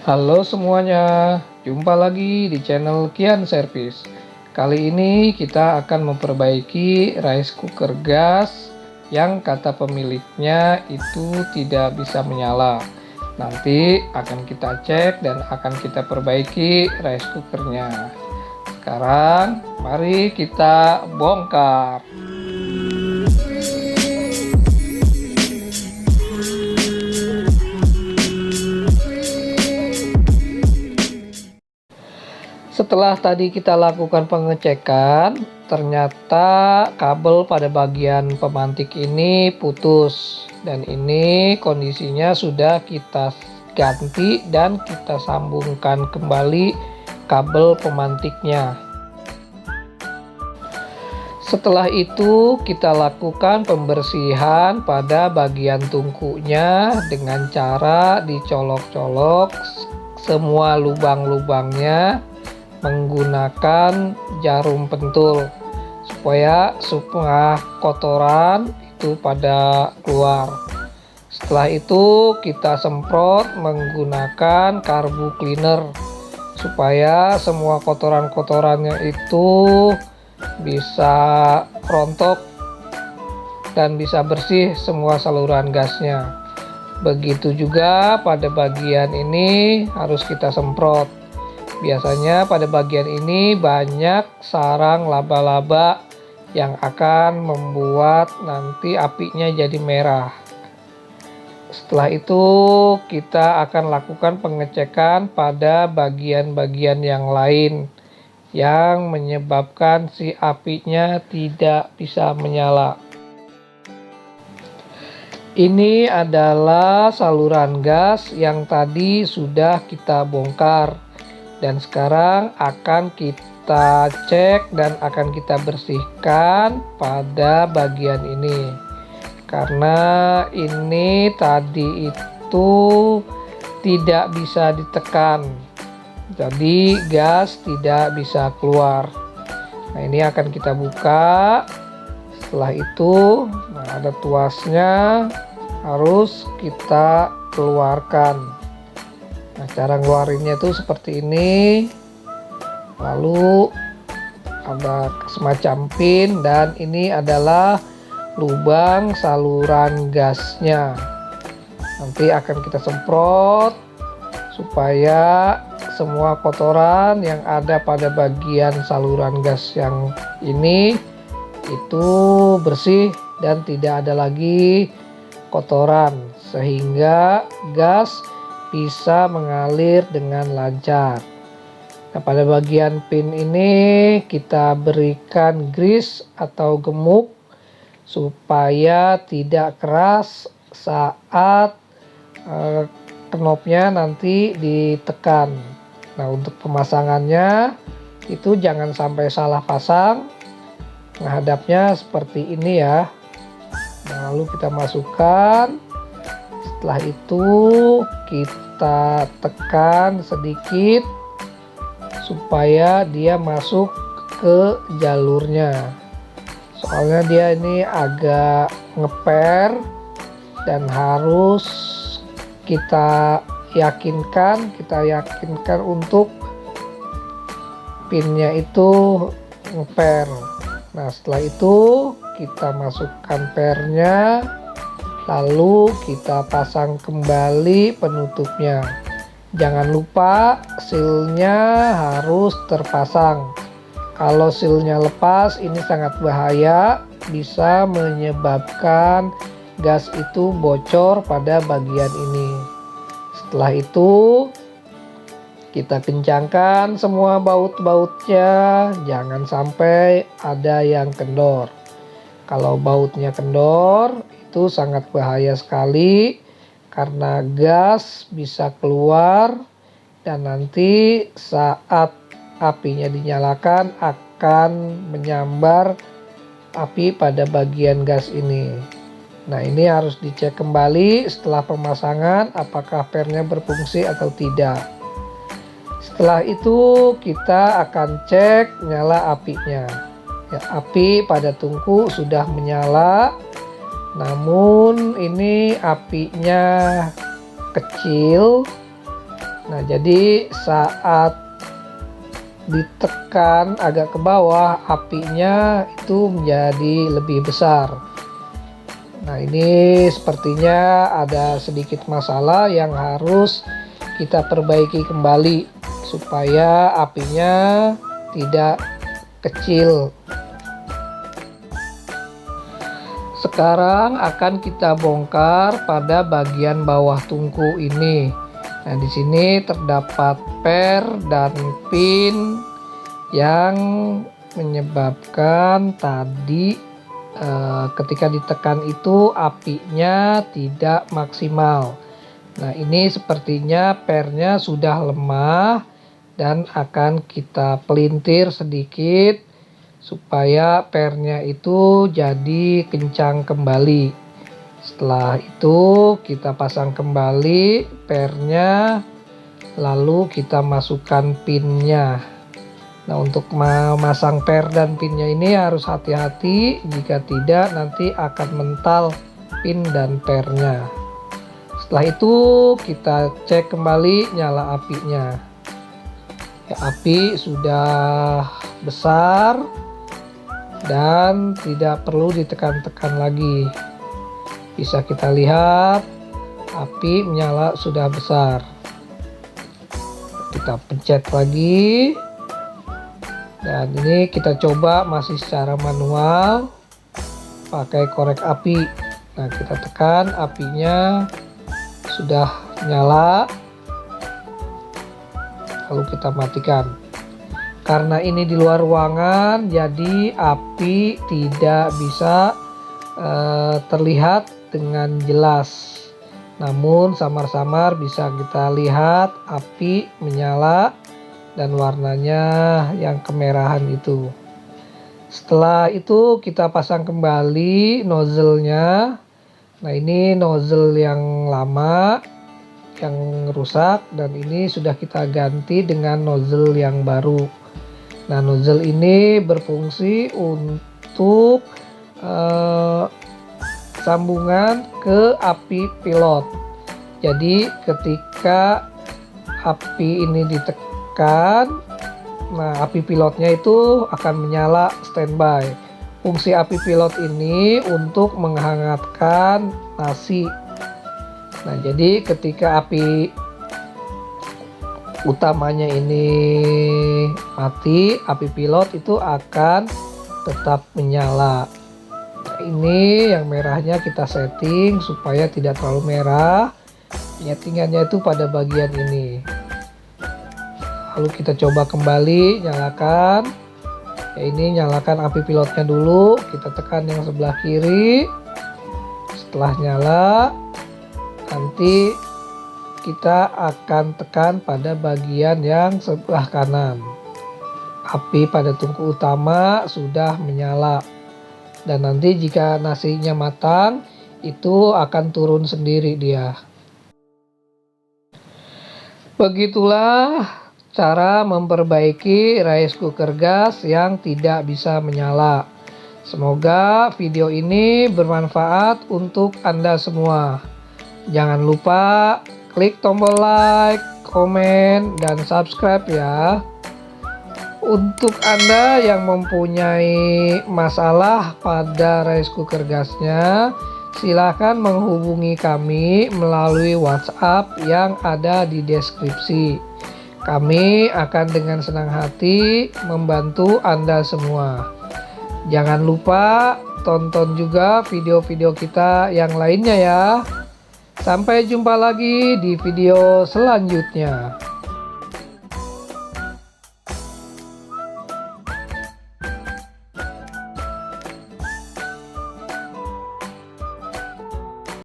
Halo semuanya, jumpa lagi di channel Kian Service. Kali ini kita akan memperbaiki rice cooker gas yang kata pemiliknya itu tidak bisa menyala. Nanti akan kita cek dan akan kita perbaiki rice cookernya. Sekarang mari kita bongkar. Setelah tadi kita lakukan pengecekan, ternyata kabel pada bagian pemantik ini putus. Dan ini kondisinya sudah kita ganti dan kita sambungkan kembali kabel pemantiknya. Setelah itu kita lakukan pembersihan pada bagian tungkunya dengan cara dicolok-colok semua lubang-lubangnya menggunakan jarum pentul supaya kotoran itu pada keluar. Setelah itu kita semprot menggunakan karbu cleaner supaya semua kotoran-kotorannya itu bisa rontok dan bisa bersih semua saluran gasnya. Begitu juga pada bagian ini harus kita semprot. Biasanya pada bagian ini banyak sarang laba-laba yang akan membuat nanti apinya jadi merah. Setelah itu kita akan lakukan pengecekan pada bagian-bagian yang lain yang menyebabkan si apinya tidak bisa menyala. Ini adalah saluran gas yang tadi sudah kita bongkar. Dan sekarang akan kita cek dan akan kita bersihkan pada bagian ini. Karena ini tadi itu tidak bisa ditekan. Jadi gas tidak bisa keluar. Nah, ini akan kita buka. Setelah itu, ada tuasnya harus kita keluarkan. Nah, cara ngeluarinnya itu seperti ini. Lalu ada semacam pin dan ini adalah lubang saluran gasnya. Nanti akan kita semprot supaya semua kotoran yang ada pada bagian saluran gas yang ini itu bersih dan tidak ada lagi kotoran sehingga gas bisa mengalir dengan lancar. Nah, pada bagian pin ini kita berikan grease atau gemuk supaya tidak keras saat knopnya nanti ditekan. Nah, untuk pemasangannya itu jangan sampai salah pasang. Menghadapnya seperti ini ya. Nah, lalu kita masukkan. Setelah itu kita tekan sedikit supaya dia masuk ke jalurnya. Soalnya dia ini agak ngeper dan harus kita yakinkan untuk pinnya itu ngeper. Nah, setelah itu kita masukkan pernya. Lalu kita pasang kembali penutupnya. Jangan lupa sealnya harus terpasang. Kalau sealnya lepas ini sangat bahaya, bisa menyebabkan gas itu bocor pada bagian ini. Setelah itu kita kencangkan semua baut-bautnya, jangan sampai ada yang kendor. Kalau bautnya kendor itu sangat bahaya sekali karena gas bisa keluar dan nanti saat apinya dinyalakan akan menyambar api pada bagian gas ini. Nah, ini harus dicek kembali setelah pemasangan apakah pernya berfungsi atau tidak. Setelah itu kita akan cek nyala apinya. Ya, api pada tungku sudah menyala. Namun ini apinya kecil Nah, jadi saat ditekan agak ke bawah, apinya itu menjadi lebih besar. Nah, ini sepertinya ada sedikit masalah yang harus kita perbaiki kembali supaya apinya tidak kecil. Sekarang akan kita bongkar pada bagian bawah tungku ini. Nah, di sini terdapat per dan pin yang menyebabkan tadi ketika ditekan itu apinya tidak maksimal. Nah, ini sepertinya pernya sudah lemah dan akan kita pelintir sedikit supaya pernya itu jadi kencang kembali. Setelah itu kita pasang kembali pernya, lalu kita masukkan pinnya. Nah, untuk memasang per dan pinnya ini harus hati-hati, jika tidak nanti akan mental pin dan pernya. Setelah itu kita cek kembali nyala apinya. Ya, api sudah besar dan tidak perlu ditekan-tekan lagi. Bisa kita lihat api menyala sudah besar. Kita pencet lagi, dan ini kita coba masih secara manual pakai korek api. Nah, kita tekan, apinya sudah nyala, lalu kita matikan. Karena ini di luar ruangan, jadi api tidak bisa terlihat dengan jelas. Namun samar-samar bisa kita lihat api menyala dan warnanya yang kemerahan itu. Setelah itu kita pasang kembali nozzle-nya. Nah, ini nozzle yang lama yang rusak dan ini sudah kita ganti dengan nozzle yang baru. Nah, nozzle ini berfungsi untuk sambungan ke api pilot. Jadi ketika api ini ditekan, nah api pilotnya itu akan menyala standby. Fungsi api pilot ini untuk menghangatkan nasi. Nah, jadi ketika api utamanya ini mati, api pilot itu akan tetap menyala. Nah, ini yang merahnya kita setting supaya tidak terlalu merah. Settingannya itu pada bagian ini. Lalu kita coba kembali nyalakan. Ya, ini nyalakan api pilotnya dulu. Kita tekan yang sebelah kiri. Setelah nyala, nanti kita akan tekan pada bagian yang sebelah kanan. Api pada tungku utama sudah menyala. Dan nanti jika nasinya matang, itu akan turun sendiri dia. Begitulah cara memperbaiki rice cooker gas yang tidak bisa menyala. Semoga video ini bermanfaat untuk Anda semua. Jangan lupa klik tombol like, komen, dan subscribe ya. Untuk Anda yang mempunyai masalah pada rice cooker gasnya, silakan menghubungi kami melalui WhatsApp yang ada di deskripsi. Kami akan dengan senang hati membantu Anda semua. Jangan lupa tonton juga video-video kita yang lainnya ya. Sampai jumpa lagi di video selanjutnya.